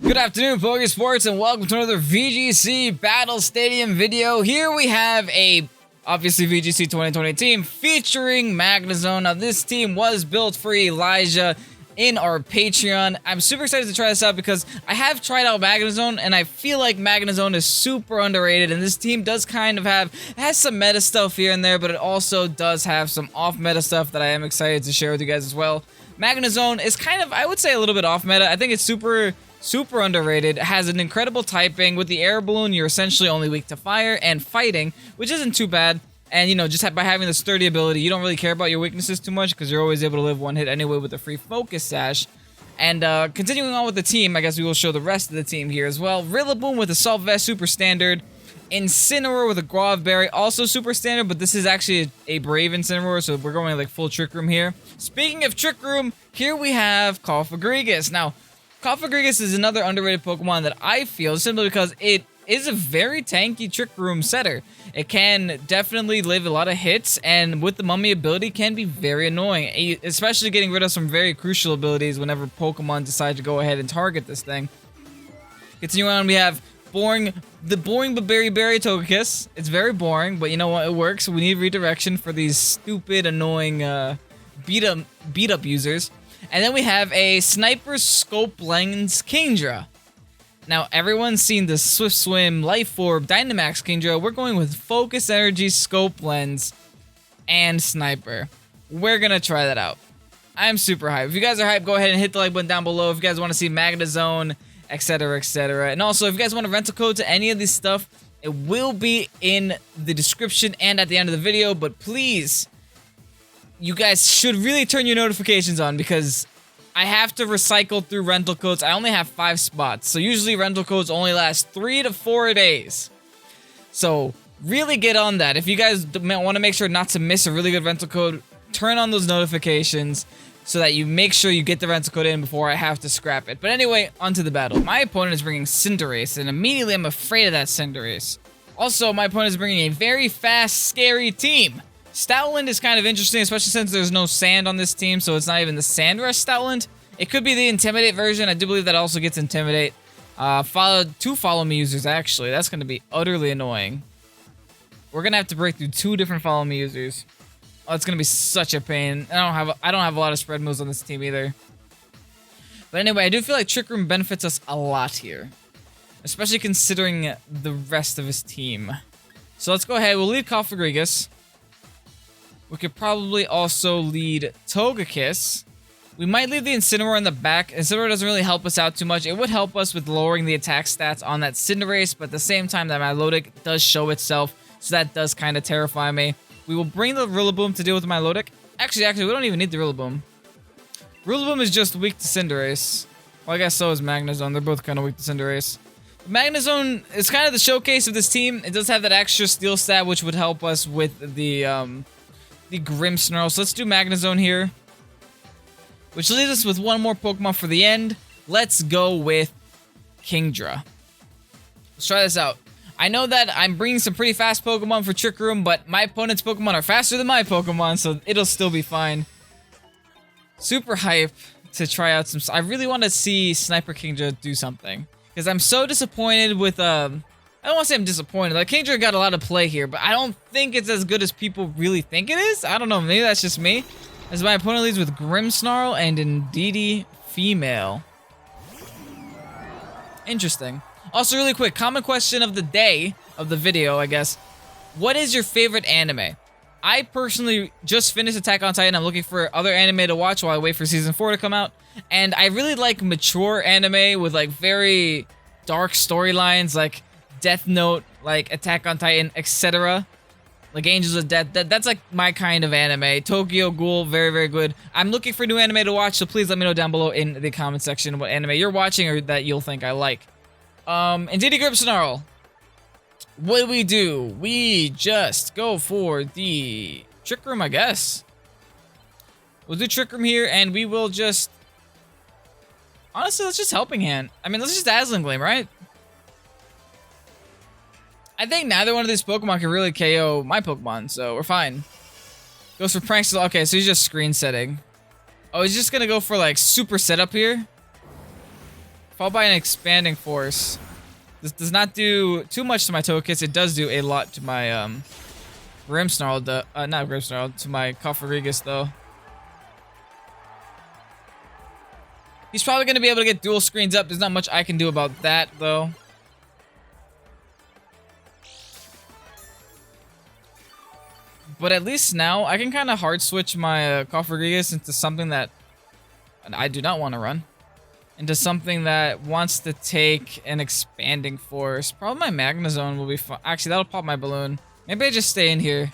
Good afternoon, Pokésports, and welcome to another VGC Battle Stadium video. Here we have obviously VGC 2020 team featuring Magnezone. Now, this team was built for Elijah in our Patreon. I'm super excited to try this out because I have tried out Magnezone, and I feel like Magnezone is super underrated, and this team does kind of has some meta stuff here and there, but it also does have some off-meta stuff that I am excited to share with you guys as well. Magnezone is kind of, I would say, a little bit off-meta. I think it's super underrated. It has an incredible typing. With the air balloon, you're essentially only weak to fire and fighting, which isn't too bad. And, you know, just by having the sturdy ability, you don't really care about your weaknesses too much because you're always able to live one hit anyway with a free focus sash. And continuing on with the team, I guess we will show the rest of the team here as well. Rillaboom with Assault Vest, super standard. Incineroar with a Guava Berry, also super standard, but this is actually a Brave Incineroar, so we're going like full Trick Room here. Speaking of Trick Room, here we have Cofagrigus. Now, Cofagrigus is another underrated Pokemon that I feel, simply because it is a very tanky Trick Room setter. It can definitely live a lot of hits, and with the Mummy ability can be very annoying, especially getting rid of some very crucial abilities whenever Pokemon decide to go ahead and target this thing. Continuing on, we have the boring but berry Togekiss. It's very boring, but you know what? It works. We need redirection for these stupid, annoying beat up users. And then we have a Sniper Scope Lens KINGDRA. Now, everyone's seen the Swift Swim, Life Orb, Dynamax KINGDRA. We're going with Focus Energy, Scope Lens, and Sniper. We're gonna try that out. I'm super hyped. If you guys are hyped, go ahead and hit the like button down below. If you guys want to see Magnezone, etc., etc. And also, if you guys want a rental code to any of this stuff, it will be in the description and at the end of the video. But please, you guys should really turn your notifications on because I have to recycle through rental codes. I only have 5 spots, so usually rental codes only last 3 to 4 days. So really get on that. If you guys want to make sure not to miss a really good rental code, turn on those notifications so that you make sure you get the rental code in before I have to scrap it. But anyway, onto the battle. My opponent is bringing Cinderace, and immediately I'm afraid of that Cinderace. Also, my opponent is bringing a very fast, scary team. Stoutland is kind of interesting, especially since there's no sand on this team, so it's not even the Sand Rush Stoutland. It could be the Intimidate version. I do believe that also gets Intimidate. Two Follow Me users, actually. That's going to be utterly annoying. We're going to have to break through 2 different Follow Me users. Oh, it's going to be such a pain. I don't have a lot of spread moves on this team either. But anyway, I do feel like Trick Room benefits us a lot here, especially considering the rest of his team. So let's go ahead. We'll lead Cofagrigus. We could probably also lead Togekiss. We might leave the Incineroar in the back. Incineroar doesn't really help us out too much. It would help us with lowering the attack stats on that Cinderace, but at the same time, that Milotic does show itself, so that does kind of terrify me. We will bring the Rillaboom to deal with Milotic. Actually, we don't even need the Rillaboom. Rillaboom is just weak to Cinderace. Well, I guess so is Magnezone. They're both kind of weak to Cinderace. Magnezone is kind of the showcase of this team. It does have that extra steel stat, which would help us with the Grimmsnarl. So let's do Magnezone here, which leaves us with one more Pokemon for the end. Let's go with KINGDRA. Let's try this out. I know that I'm bringing some pretty fast Pokemon for Trick Room, but my opponent's Pokemon are faster than my Pokemon, so it'll still be fine. Super hype to try out some... I really want to see Sniper KINGDRA do something, because I'm so disappointed with... I don't want to say I'm disappointed. Like, KINGDRA got a lot of play here, but I don't think it's as good as people really think it is. I don't know. Maybe that's just me. As my opponent leads with Grimmsnarl and Indeedee Female. Interesting. Also, really quick, common question of the day, of the video, I guess. What is your favorite anime? I personally just finished Attack on Titan. I'm looking for other anime to watch while I wait for Season 4 to come out. And I really like mature anime with, like, very dark storylines, like Death Note, like Attack on Titan, etc. Like Angels of Death. That's like my kind of anime. Tokyo Ghoul, very, very good. I'm looking for new anime to watch, so please let me know down below in the comment section what anime you're watching or that you'll think I like. Indeedee Grimmsnarl. What do we do? We just go for the Trick Room, I guess. We'll do Trick Room here, and we will just... Honestly, let's just Helping Hand. I mean, let's just Dazzling Gleam, right? I think neither one of these Pokemon can really KO my Pokemon, so we're fine. Goes for Pranks. Okay, so he's just screen setting. Oh, he's just gonna go for, like, super setup here? followed by an Expanding Force. This does not do too much to my Togekiss. It does do a lot to my Grimmsnarl, not Grimmsnarl, to my Cofagrigus though. He's probably going to be able to get dual screens up. There's not much I can do about that though. But at least now I can kind of hard switch my Cofagrigus into something that I do not want to run. Into something that wants to take an Expanding Force. Probably my Magnezone will be fun. Actually, that'll pop my balloon. Maybe I just stay in here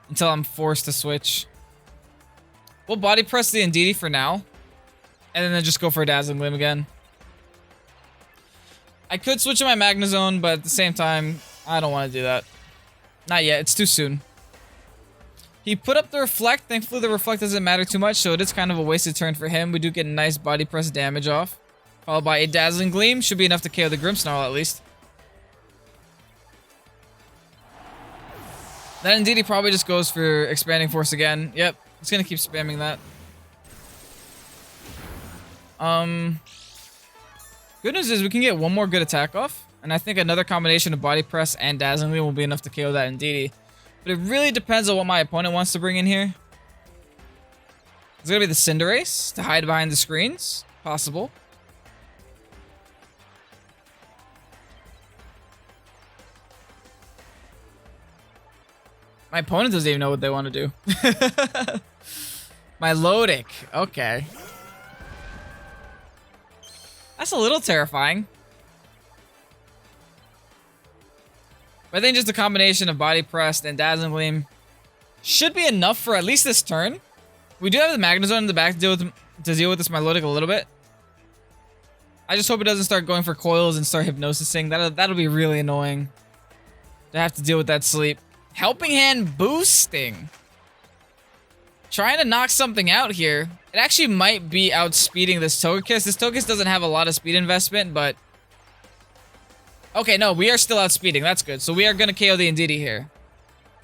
until I'm forced to switch. We'll body press the Indeedee for now. And then just go for a Dazzling Gleam again. I could switch to my Magnezone, but at the same time, I don't want to do that. Not yet. It's too soon. He put up the Reflect. Thankfully, the Reflect doesn't matter too much, so it is kind of a wasted turn for him. We do get a nice body press damage off. Followed by a Dazzling Gleam. Should be enough to KO the Grimmsnarl at least. Then indeed, he probably just goes for Expanding Force again. Yep, he's going to keep spamming that. Good news is we can get one more good attack off. And I think another combination of Body Press and Dazzling Gleam will be enough to KO that Indeedee. But it really depends on what my opponent wants to bring in here. It's going to be the Cinderace to hide behind the screens. Possible. My opponent doesn't even know what they want to do. My Lodic. Okay. That's a little terrifying. But I think just a combination of Body Press and Dazzling Gleam should be enough for at least this turn. We do have the Magnezone in the back to deal with this Milotic a little bit. I just hope it doesn't start going for coils and start hypnosising. That'll be really annoying to have to deal with that sleep. Helping Hand boosting. Trying to knock something out here. It actually might be outspeeding this Togekiss. This Togekiss doesn't have a lot of speed investment, but... Okay, no, we are still outspeeding. That's good. So we are going to KO the Indeedee here.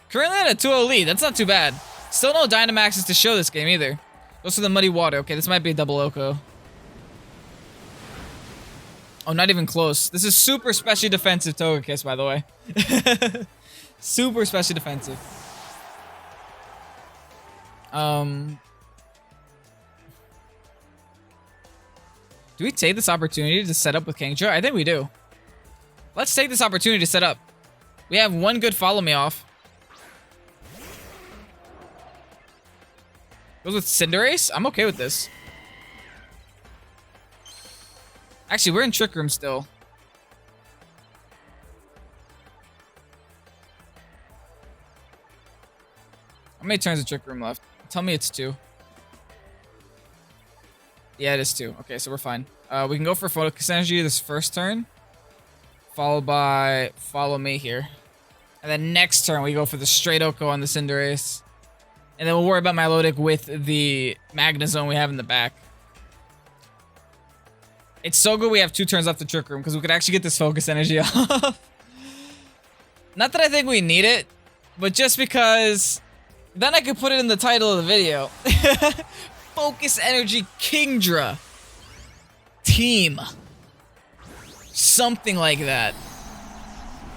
Currently at a 2-0 lead. That's not too bad. Still no Dynamaxes to show this game either. Goes to the Muddy Water. Okay, this might be a double Oko. Oh, not even close. This is super specially defensive Togekiss, by the way. Super specially defensive. Do we take this opportunity to set up with KINGDRA? I think we do. Let's take this opportunity to set up. We have one good Follow Me off. Goes with Cinderace? I'm okay with this. Actually, we're in Trick Room still. How many turns of Trick Room left? Tell me it's 2. Yeah, it is 2. Okay, so we're fine. We can go for Focus Energy this first turn. Followed by Follow Me here. And then next turn, we go for the straight Oko on the Cinderace. And then we'll worry about Milotic with the Magnezone we have in the back. It's so good we have 2 turns left to Trick Room, because we could actually get this Focus Energy off. Not that I think we need it, but just because... Then I could put it in the title of the video. Focus Energy KINGDRA. Team. Something like that.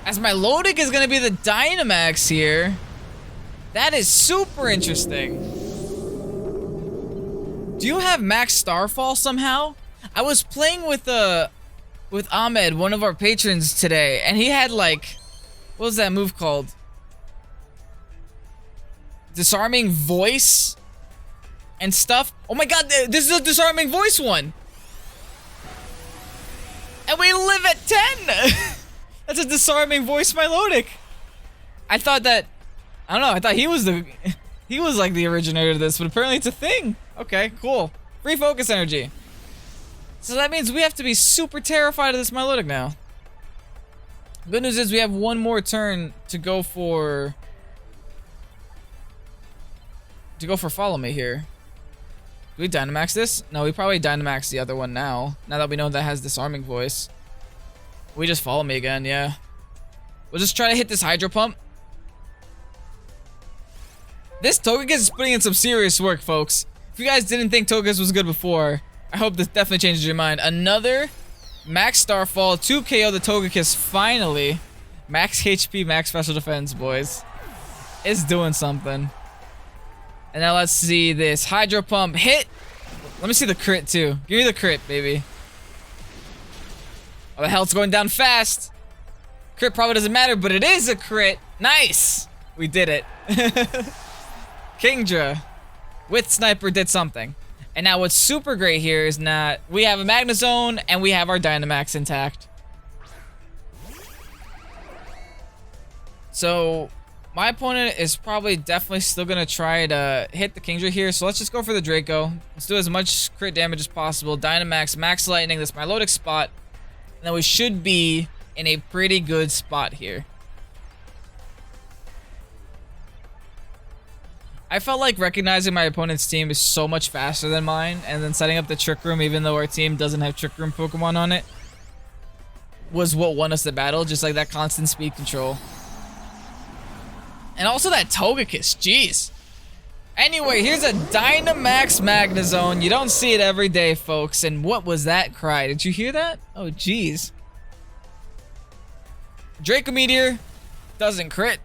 As my Lodic is going to be the Dynamax here. That is super interesting. Do you have Max Starfall somehow? I was playing with Ahmed, one of our patrons today, and he had like... What was that move called? Disarming Voice and stuff. Oh my god, this is a Disarming Voice one. And we live at 10. That's a Disarming Voice Milotic. I thought that, I don't know, I thought he was like the originator of this, but apparently it's a thing. Okay, cool. Free Focus Energy. So that means we have to be super terrified of this Milotic now. Good news is we have one more turn to go for Follow Me here. Do we Dynamax this? No, we probably Dynamax the other one now. Now that we know that has Disarming Voice. We just Follow Me again, yeah. We'll just try to hit this Hydro Pump. This Togekiss is putting in some serious work, folks. If you guys didn't think Togekiss was good before, I hope this definitely changes your mind. Another Max Starfall, 2 KO the Togekiss finally. Max HP, max special defense, boys. It's doing something. And now let's see this. Hydro Pump hit. Let me see the crit too. Give me the crit, baby. Oh, the health's going down fast. Crit probably doesn't matter, but it is a crit. Nice. We did it. KINGDRA with Sniper did something. And now what's super great here is that we have a Magnezone and we have our Dynamax intact. So my opponent is probably definitely still gonna try to hit the KINGDRA here. So let's just go for the Draco. Let's do as much crit damage as possible. Dynamax, Max Lightning, this Milotic spot. And then we should be in a pretty good spot here. I felt like recognizing my opponent's team is so much faster than mine, and then setting up the Trick Room even though our team doesn't have Trick Room Pokemon on it was what won us the battle, just like that constant speed control. And also that Togekiss, jeez. Anyway, here's a Dynamax Magnezone. You don't see it every day, folks. And what was that cry? Did you hear that? Oh, jeez. Draco Meteor doesn't crit.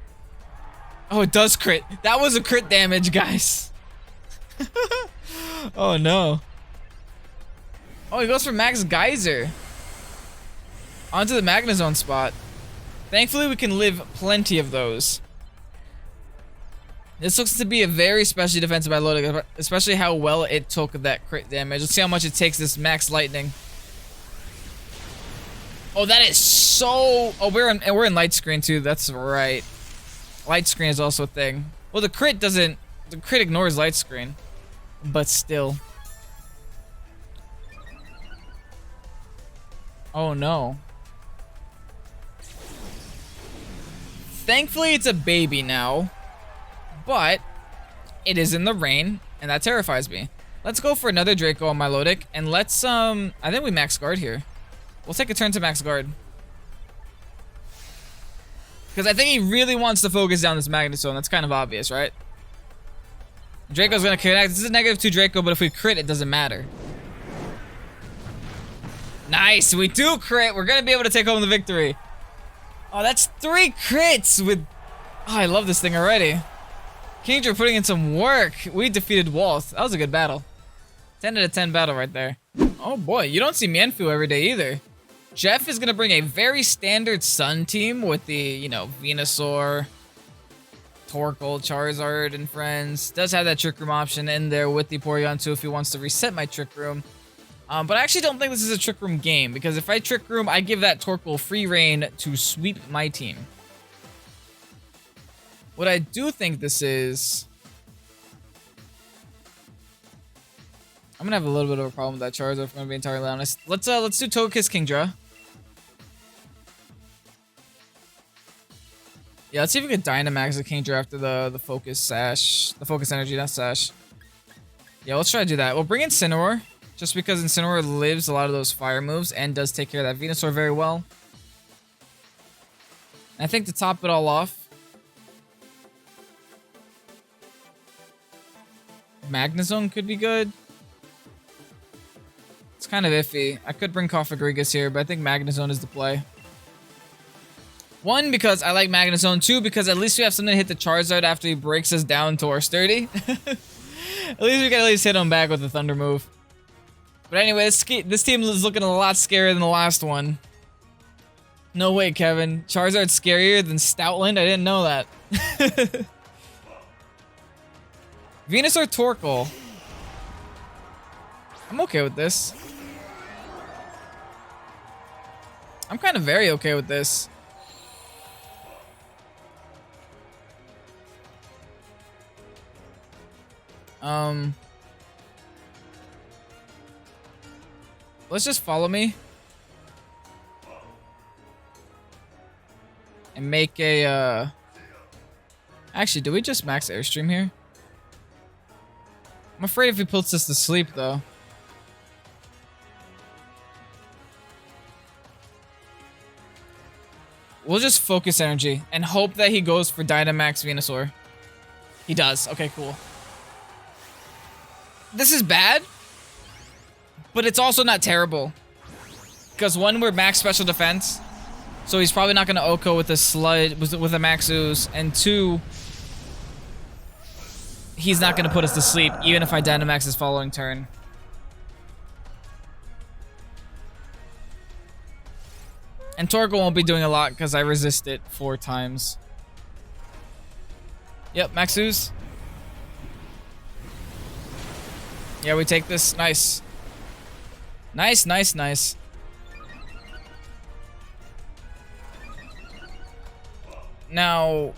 Oh, it does crit. That was a crit damage, guys. Oh, no. Oh, he goes for Max Geyser. Onto the Magnezone spot. Thankfully, we can live plenty of those. This looks to be a very specially defensive Milotic, especially how well it took that crit damage. Let's see how much it takes this Max Lightning. Oh, that is so... Oh, we're in light screen too. That's right. Light screen is also a thing. Well, the crit doesn't... The crit ignores light screen. But still. Oh, no. Thankfully, it's a baby now. But it is in the rain, and that terrifies me. Let's go for another Draco on Milotic, and let's, I think we max guard here. We'll take a turn to max guard. Because I think he really wants to focus down this Magnezone. That's kind of obvious, right? Draco's gonna connect. This is a -2 Draco, but if we crit, it doesn't matter. Nice, we do crit. We're gonna be able to take home the victory. Oh, that's 3 crits with... Oh, I love this thing already. KINGDRA putting in some work. We defeated Waltz. That was a good battle. 10 out of 10 battle right there. Oh boy, you don't see Mienfoo every day either. Jeff is gonna bring a very standard Sun team with the, you know, Venusaur, Torkoal, Charizard, and friends. Does have that Trick Room option in there with the Porygon too if he wants to reset my Trick Room. But I actually don't think this is a Trick Room game, because if I Trick Room, I give that Torkoal free reign to sweep my team. What I do think this is... I'm gonna have a little bit of a problem with that Charizard if I'm gonna be entirely honest. Let's do Togekiss KINGDRA. Yeah, let's see if we can Dynamax the KINGDRA after the Focus Sash. The Focus Energy, not Sash. Yeah, let's try to do that. We'll bring in Incineroar, just because Incineroar lives a lot of those fire moves and does take care of that Venusaur very well. And I think to top it all off, Magnezone could be good. It's kind of iffy. I could bring Cofagrigus here, but I think Magnezone is the play. 1, because I like Magnezone. 2, because at least we have something to hit the Charizard after he breaks us down to our Sturdy. At least we can at least hit him back with the Thunder move. But anyway, this team is looking a lot scarier than the last one. No way, Kevin. Charizard's scarier than Stoutland? I didn't know that. Venusaur Torkoal. I'm okay with this. I'm kind of very okay with this. Let's just follow me. And make a, Actually, do we just max Airstream here? I'm afraid if he puts us to sleep, though. We'll just focus energy and hope that he goes for Dynamax Venusaur. He does. Okay, cool. This is bad, but it's also not terrible. Because one, we're max special defense. So he's probably not going to Oko with a Sludge, with a Max Ooze. And two, he's not going to put us to sleep, even if I Dynamax his following turn. And Torkoal won't be doing a lot because I resist it 4 times. Yep, Max Ooze. Yeah, we take this. Nice. Nice, nice, nice. Now,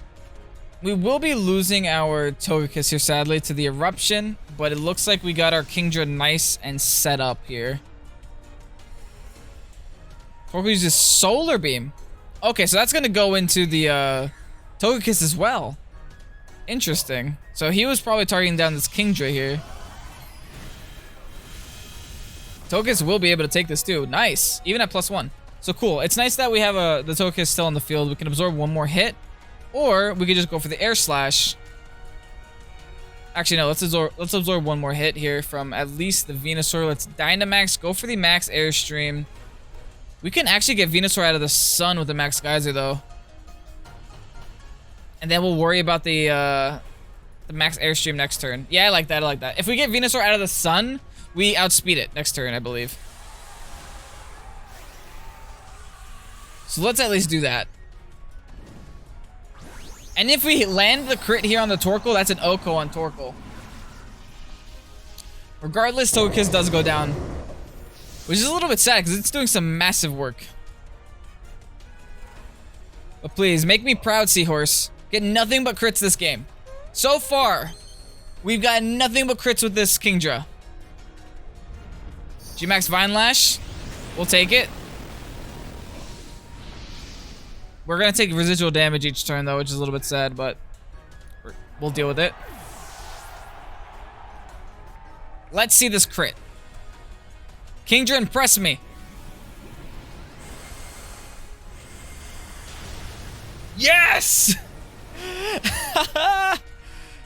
we will be losing our Togekiss here, sadly, to the Eruption, but it looks like we got our KINGDRA nice and set up here. Torkoal uses Solar Beam. Okay, so that's going to go into the Togekiss as well. Interesting. So he was probably targeting down this KINGDRA here. Togekiss will be able to take this too. Nice. Even at +1. So cool. It's nice that we have the Togekiss still on the field. We can absorb one more hit. Or we could just go for the Air Slash. Actually, no. Let's absorb one more hit here from at least the Venusaur. Let's Dynamax. Go for the Max Airstream. We can actually get Venusaur out of the sun with the Max Geyser, though. And then we'll worry about the Max Airstream next turn. Yeah, I like that. I like that. If we get Venusaur out of the sun, we outspeed it next turn, I believe. So let's at least do that. And if we land the crit here on the Torkoal, that's an Oko on Torkoal. Regardless, Togekiss does go down. Which is a little bit sad because it's doing some massive work. But please, make me proud, Seahorse. Get nothing but crits this game. So far, we've got nothing but crits with this KINGDRA. G-Max Vine Lash. We'll take it. We're going to take residual damage each turn, though, which is a little bit sad, but we'll deal with it. Let's see this crit. KINGDRA, impress me. Yes!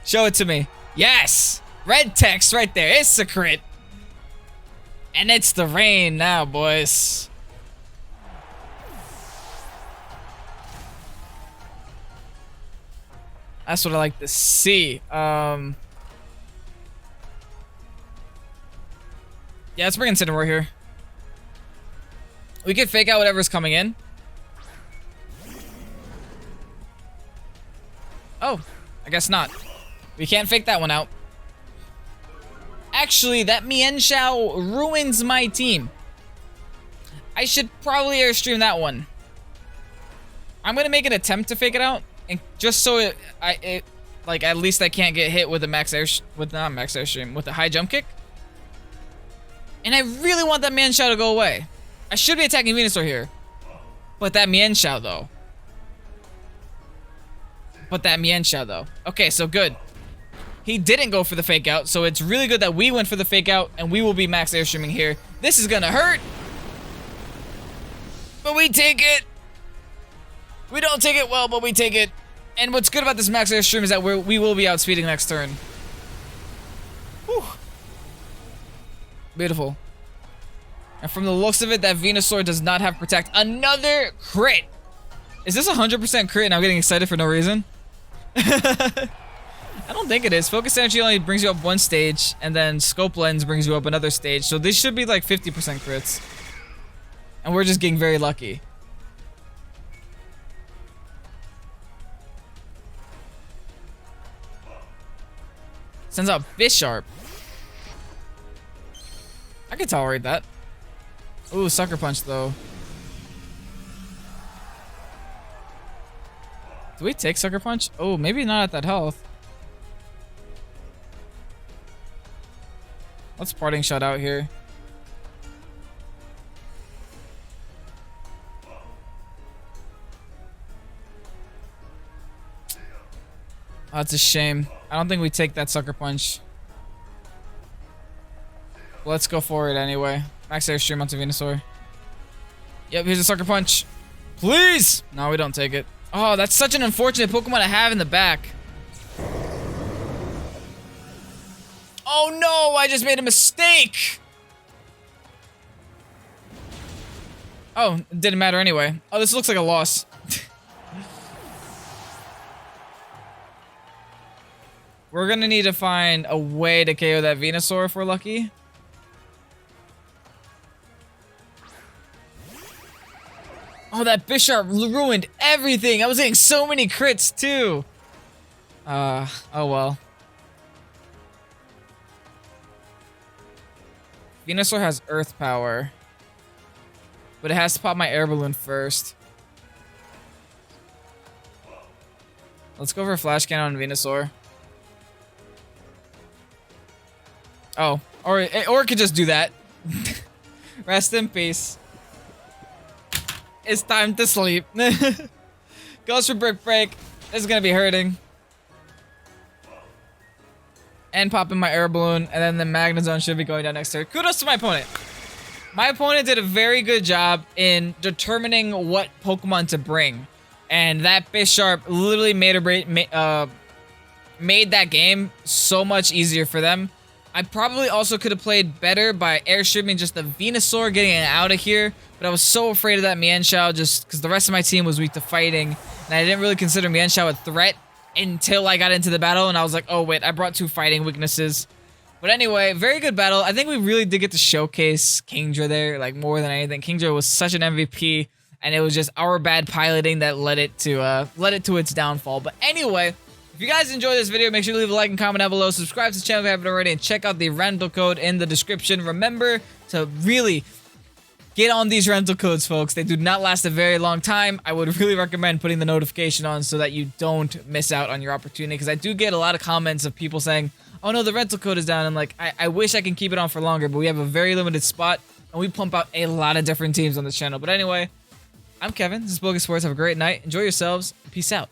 Show it to me. Yes! Red text right there. It's a crit. And it's the rain now, boys. That's what I like to see. Yeah, let's bring in Cinnamoroar here. We can fake out whatever's coming in. Oh, I guess not. We can't fake that one out. Actually, that Mienshao ruins my team. I should probably Airstream that one. I'm gonna make an attempt to fake it out, and just so like at least I can't get hit with a not Max Airstream, with a high jump kick. And I really want that Mienshao to go away. I should be attacking Venusaur here, but that Mienshao though. Okay, so good. He didn't go for the fake out, so it's really good that we went for the fake out, and we will be Max Airstreaming here. This is gonna hurt, but we take it. We don't take it well, but we take it. And what's good about this Max Airstream is that we will be outspeeding next turn. Whew. Beautiful. And from the looks of it, that Venusaur does not have Protect. Another crit. Is this 100% crit and I'm getting excited for no reason? I don't think it is. Focus Energy only brings you up one stage, and then Scope Lens brings you up another stage. So this should be like 50% crits. And we're just getting very lucky. Sends out Bisharp. I can tolerate that. Ooh, Sucker Punch though. Do we take Sucker Punch? Oh, maybe not at that health. Let's Parting Shot out here. Oh, it's a shame. I don't think we take that Sucker Punch. Let's go for it anyway. Max Airstream onto Venusaur. Yep, here's a Sucker Punch. Please! No, we don't take it. Oh, that's such an unfortunate Pokemon to have in the back. Oh no, I just made a mistake! Oh, it didn't matter anyway. Oh, this looks like a loss. We're gonna need to find a way to KO that Venusaur if we're lucky. Oh, that Bisharp ruined everything. I was getting so many crits too. Oh well. Venusaur has Earth Power. But it has to pop my air balloon first. Let's go for a Flash Cannon on Venusaur. Oh, or it could just do that. Rest in peace. It's time to sleep. Goes for Brick Break. This is gonna be hurting. And popping my air balloon, and then the Magnezone should be going down next turn. Kudos to my opponent. My opponent did a very good job in determining what Pokemon to bring, and that Bisharp literally made that game so much easier for them. I probably also could have played better by airstripping just the Venusaur, getting it out of here, but I was so afraid of that Mienshao just because the rest of my team was weak to fighting, and I didn't really consider Mienshao a threat until I got into the battle, and I was like, oh wait, I brought 2 fighting weaknesses. But anyway, very good battle. I think we really did get to showcase KINGDRA there, like more than anything. KINGDRA was such an MVP, and it was just our bad piloting that led it to its downfall. But anyway, if you guys enjoyed this video, make sure to leave a like and comment down below. Subscribe to the channel if you haven't already, and check out the rental code in the description. Remember to really get on these rental codes, folks. They do not last a very long time. I would really recommend putting the notification on so that you don't miss out on your opportunity, because I do get a lot of comments of people saying, oh no, the rental code is down. I'm like, I wish I can keep it on for longer, but we have a very limited spot, and we pump out a lot of different teams on this channel. But anyway, I'm Kevin. This is Pokésports. Have a great night. Enjoy yourselves. Peace out.